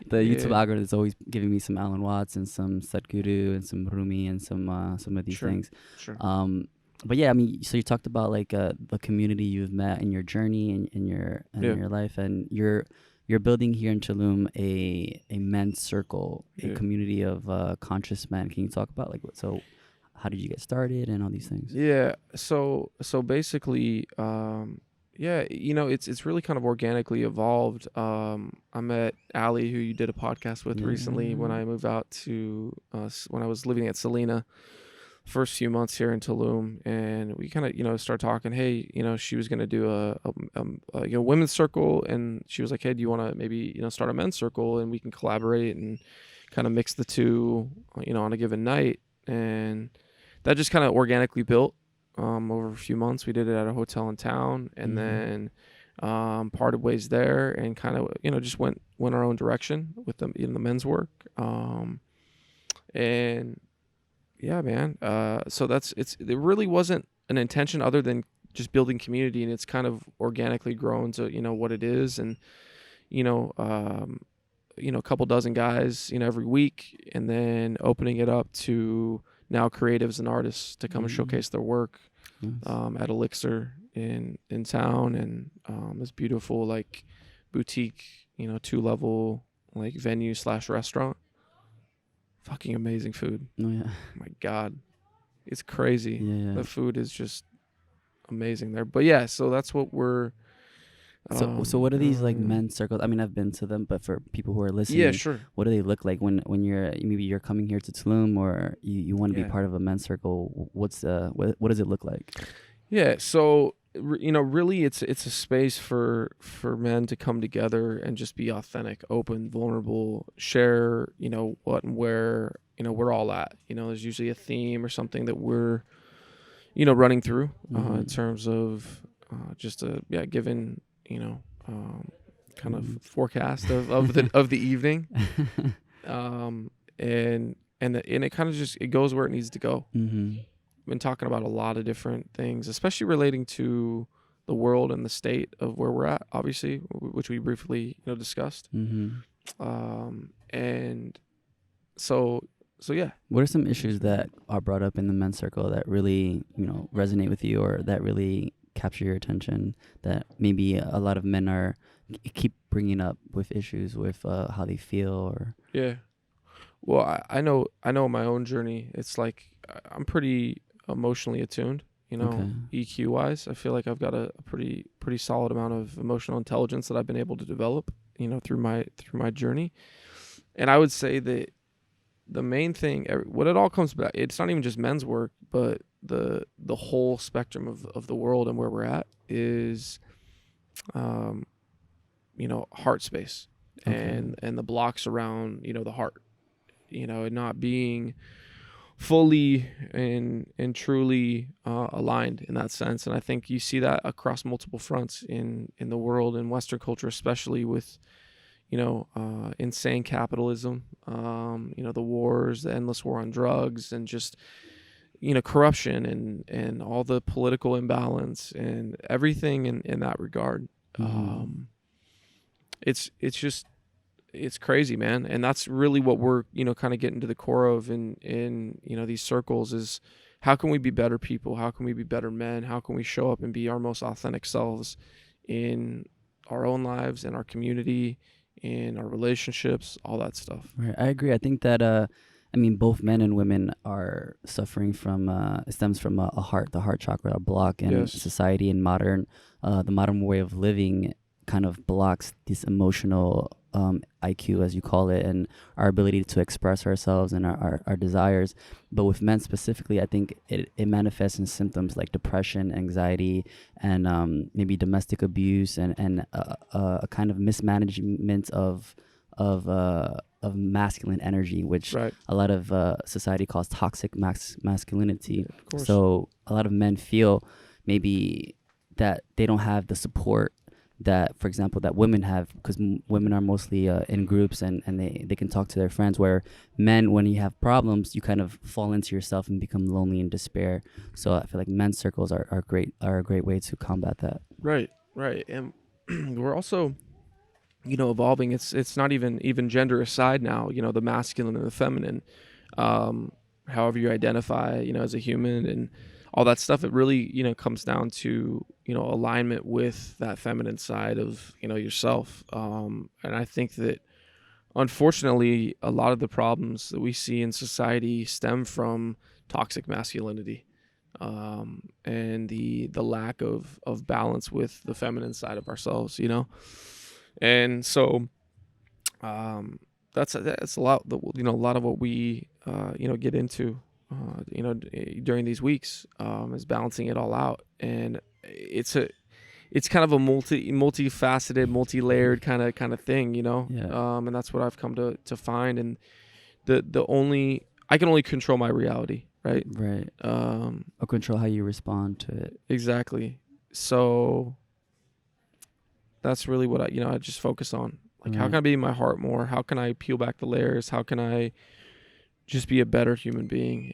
The YouTube Yeah. algorithm is always giving me some Alan Watts and some Sadhguru and some Rumi and some of these Sure. things. Sure. But yeah, I mean, so you talked about like the community you've met in your journey in Yeah. your life, and you're building here in Tulum a men's circle, a Yeah. community of conscious men. Can you talk about like how did you get started and all these things? Yeah. So basically, yeah, it's really kind of organically evolved. I met Ali, who you did a podcast with recently, when Yeah. I moved out to when I was living at Selena, first few months here in Tulum, and we kind of start talking. Hey, she was gonna do a women's circle, and she was like, hey, do you want to maybe start a men's circle, and we can collaborate and kind of mix the two, on a given night. And that just kind of organically built over a few months. We did it at a hotel in town, and then parted ways there, and kind of just went our own direction with the men's work. And yeah, man. So it really wasn't an intention other than just building community, and it's kind of organically grown to what it is. And you know um a couple dozen guys every week, and then opening it up to now creatives and artists to come and showcase their work Nice. at Elixir in town, and this beautiful like boutique 2-level like venue slash restaurant. Fucking amazing food. Oh yeah. Oh my God, it's crazy. Yeah. The food is just amazing there. But yeah, so that's what we're So what are these like um, men's circles? I mean, I've been to them, but for people who are yeah, listening, sure. what do they look like when you're coming here to Tulum, or you want to be Yeah. part of a men's circle? What does it look like? Yeah, so really, it's a space for men to come together and just be authentic, open, vulnerable, share, what and where, we're all at. There's usually a theme or something that we're, running through in terms of just a given, kind of forecast of the evening. And it kind of just it goes where it needs to go. Mm-hmm. Been talking about a lot of different things, especially relating to the world and the state of where we're at, obviously, which we briefly discussed. Mm-hmm. And so yeah. What are some issues that are brought up in the men's circle that really resonate with you, or that really capture your attention, that maybe a lot of men keep bringing up with issues with how they feel, or Yeah. Well, I know my own journey. It's like I'm pretty emotionally attuned, okay. EQ wise. I feel like I've got a pretty solid amount of emotional intelligence that I've been able to develop, through my journey. And I would say that the main thing, what it all comes back, it's not even just men's work, but the whole spectrum of the world and where we're at is, heart space, Okay. and the blocks around, the heart, and not being fully and truly aligned in that sense. And I think you see that across multiple fronts in the world, in Western culture, especially with insane capitalism, the wars, the endless war on drugs, and just corruption, and all the political imbalance and everything in that regard. It's just it's crazy, man. And that's really what we're kind of getting to the core of in these circles is, how can we be better people? How can we be better men? How can we show up and be our most authentic selves in our own lives, in our community, in our relationships, all that stuff. Right, I agree. I think that I mean, both men and women are suffering from it stems from the heart chakra, a block in Yes. society, and the modern way of living kind of blocks this emotional IQ, as you call it, and our ability to express ourselves and our desires. But with men specifically, I think it manifests in symptoms like depression, anxiety, and maybe domestic abuse, and a kind of mismanagement of masculine energy, which Right. a lot of society calls toxic masculinity. Yeah, of course. So a lot of men feel maybe that they don't have the support that, for example, that women have, because women are mostly in groups, and they can talk to their friends, where men, when you have problems, you kind of fall into yourself and become lonely and despair. So I feel like men's circles are a great way to combat that. Right. And we're also, evolving. It's not even gender aside now, the masculine and the feminine, however you identify, as a human and all that stuff. It really, comes down to, alignment with that feminine side of, yourself. And I think that unfortunately, a lot of the problems that we see in society stem from toxic masculinity, and the lack of balance with the feminine side of ourselves, And so that's a lot. A lot of what we get into, during these weeks, is balancing it all out, and it's kind of a multifaceted, multi-layered kind of thing, Yeah. and that's what I've come to find. And I can only control my reality, right? Right. Or control how you respond to it. Exactly. So that's really what I just focus on. Like, how can I be in my heart more? How can I peel back the layers? How can I just be a better human being?